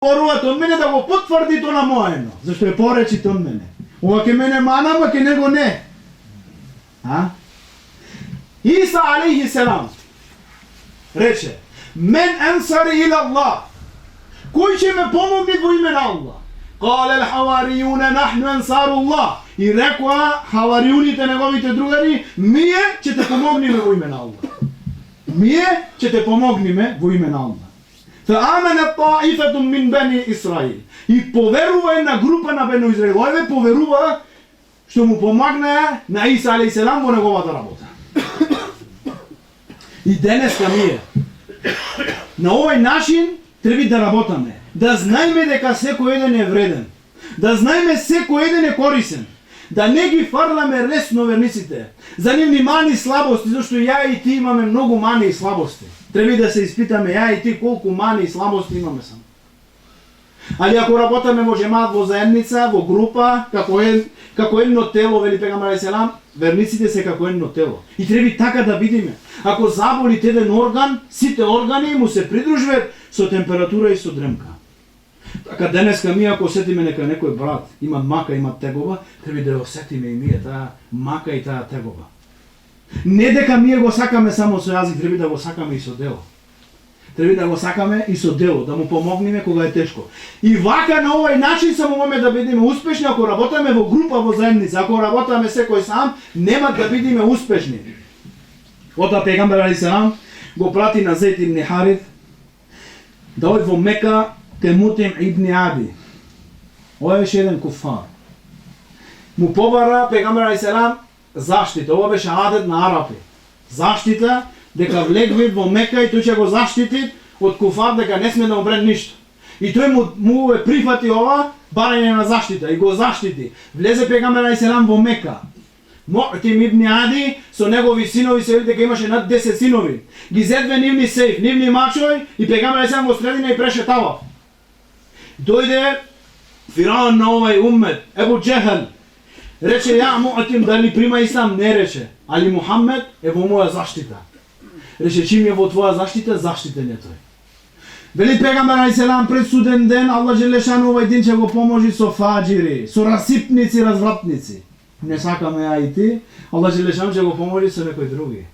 Поруват од мене да го потврди то на моено, зашто е поречите од мене. Ова ке мене мана, ма ке него не. Иса алейхи селам рече: "Мен ансари ила Аллах." Кој ќе ме помогне во име на Аллах? Кале ал-хаваријуна нахну ансаруллах. И рекоа хаваријуните, неговите другари: "Ние ќе те помогнеме во име на Аллах." Ние ќе те помогнеме во име на Аллах. Фааманат таифатун мин бани Исраил. И поверува една група на Бено Израил. Овие поверува што му помогнаа на Иса алейхи селам во неговата работа. И денеска ние на овој начин треба да работаме, да знаеме дека секој еден е вреден, да знаеме секој еден е корисен, да не ги фарламе лесно верниците за нивни мани и слабости, зашто ја и ти имаме многу мани и слабости. Треба да се испитаме ја и ти колку мани и слабости имаме само. Али ако работаме во джемат, во заедница, во група, како едно тело, вели пегамбер алейхи селам, верниците се како едно тело. И треба така да видиме. Ако заболи еден орган, сите органи му се придружуваат со температура и со дремка. Така денеска ми ако осетиме нека некој брат има мака, има тегоба, треба да осетиме и ние таа мака и таа тегоба. Не дека ние го сакаме само со јазик, треба да го сакаме и со дело. Треба да го сакаме и со дело, да му помогнеме кога е тешко. И вака на овој начин само можеме да бидеме успешни ако работаме во група, во заедница. Ако работаме секој сам, нема да бидеме успешни. Ота пегамбер алейхи селам го прати на Зейд ибн Харith да оди во Мека ке Мутим ибн Ади. Ова беше еден куфар. Му побара пегамбер алейхи селам заштита. Ова беше адет на арапи. Заштита дека влегви во Мека и тој ќе го заштити од куфар дека не сме да умре ништо. И тој му прифати ова барање на заштита и го заштити. Влезе пегамбер алейхи селам во Мека. Мутим ибн Ади со негови синови, се види дека имаше над 10 синови. Ги зедве нивни сејф, нивни мачови и пегамбер алейхи селам во средина и прешетава. Дојде фираон на овај уммет, Ебу Джехел. Рече: "Ја Мутим, дали прима ислам?" Не рече. Али Мухамед е во моја заштита. Рече: "Чим е во твоја заштита, заштитен е тој." Вели пегамбер алейхи селам пред суден ден Аллах джелешану овај ден ќе го поможи со фаџири, со расипници, развратници. Не сакаме ја и ти, Аллах джелешану ќе го поможи со некој други.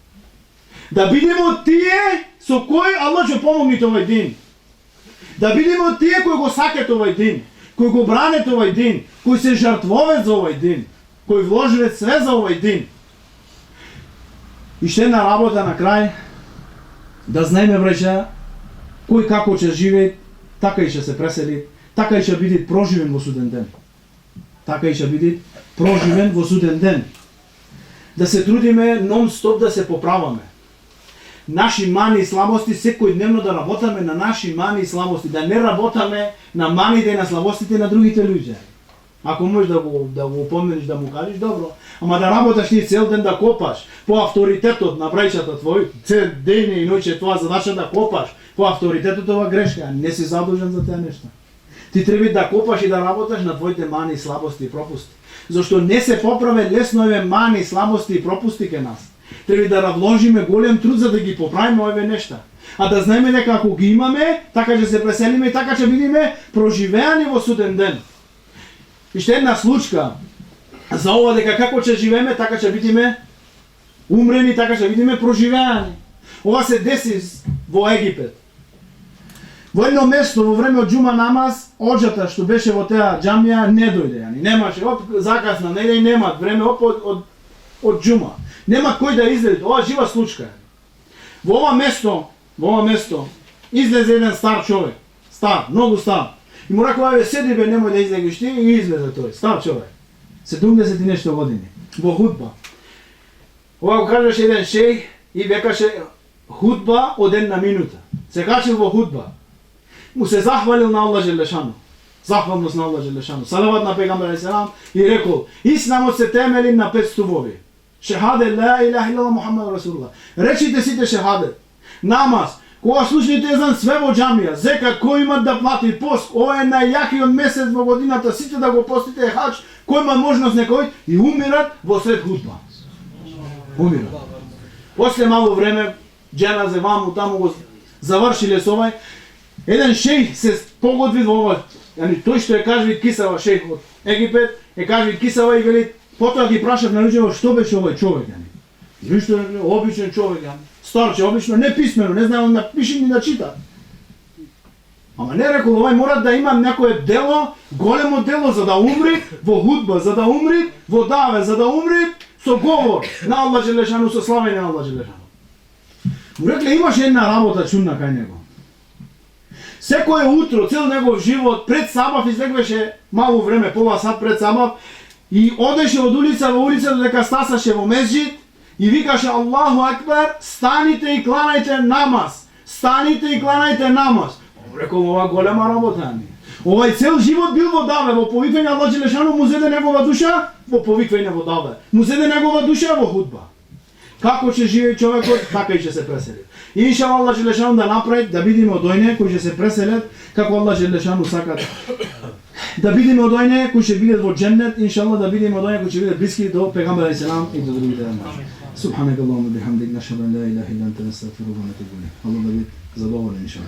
Да бидеме од тие со кој Аллах ќе помогне овај ден. Да бидеме од тие кои го сакат овај ден, кои го бранат овај ден, кои се жртвоват за овај ден, кои вложат све за овај ден. И ще една работа на крај, да знаеме, браќа, кој како ќе живее, така и ќе се пресели, така и ќе биде проживен во суден ден. Така и ќе биде проживен во суден ден. Да се трудиме нон-стоп да се поправаме. Наши мани и слабости, секој дневно да работаме на наши мани и слабости, да не работаме на маните и на слабостите на другите луѓе. Ако можеш да го упомениш, да му кажеш, добро, ама да работаш ти цел ден да копаш по авторитетот на браќата твои, цел ден и ноќе тоа задача да копаш по авторитетот, ова грешка, не си задолжен за тие нешта. Ти треба да копаш и да работаш на твоите мани, слабости и пропусти. Зашто не се поправе лесно овие мани, слабости и пропусти ке нас. Треба да вложиме голем труд за да ги поправиме овие нешта. А да знаеме дека ако ги имаме, така ќе се преселиме и така ќе бидеме проживеани во суден ден. И ще една случка за ова дека како ќе живееме, така ќе бидеме умрени, така ќе бидеме проживеани. Ова се деси во Египет. Во едно место во време од џума намаз, оџата што беше во теа џамија не дојде, немаше, закасна, не немат време од џума. Нема кој да излезе, ова жива случка. Во ова место излезе еден стар човек, стар, многу стар. И му рекоа: "Бе, седи бе, немој да излегеш ти", и излезе тој, стар човек. 70 и нешто години, во худба. Ова го кажеше еден шејх и векаше худба од една минута. Се качил во худба. Му се захвалил на Аллах джелешану. Захвалност на Аллах джелешану. Салават на пегамбер алейхи селам и рекол: "Исламот се темели на 5 стубови. Шехадет ла илаха илlallah Мухаммед Расулуллах. Речите сите шехадет. Намаз, кога слушните езан све во џамија, зека кој има да плати пост, ова е најјакиот месец во годината, сите да го постите хаџ, кој има можност некој и умират во сред худба." Умират. После мало време џеназе ваму таму го завршиле со овај, Еден шејх се погодви во ова, тој што е кажи кисава шејх од Египет, е кажи кисава и вели, потоа ги прашав на луѓето што беше овој човек, ништо обичен човек, старче, обично не писмено, не знам да пише ни да чита. Ама не рекол, овај мора да има некое дело, големо дело за да умри во худба, за да умри во даве, за да умри со говор на Аллах Желешану, со славење на Аллах Желешану. Му рекле, имаше една работа чудна кај него. Секое утро, цел негов живот, пред сабав излегвеше малку време, пола сат пред сабав, и одеше од улица во улица додека стасаше во мезџид и викаше Аллаху Акбар, станите и кланајте намаз. Станите и кланајте намаз. Рекол, ова голема работа ми. Овај цел живот бил во даве, во повиквање Аллах Желешану му зеде негова душа, во повиквање во даве. Му зеде негова душа во худба. Како ќе живее човекот, така и ќе се пресели. И иншалла Аллах Желешану да направи, да бидеме од ојне кои ќе се преселат, како Аллах Желешану сака да бидеме од ојне кои ќе бидат во џеннет, иншалла да бидеме од ојне кои ќе бидат блиски до пегамбер алейхиссалам и до другите наши. Субханакаллахумма бихамдик, нашхаду ан ла илаха илля анта, настагфирука ва натубу илейк. Аллах да биде задоволен иншалла.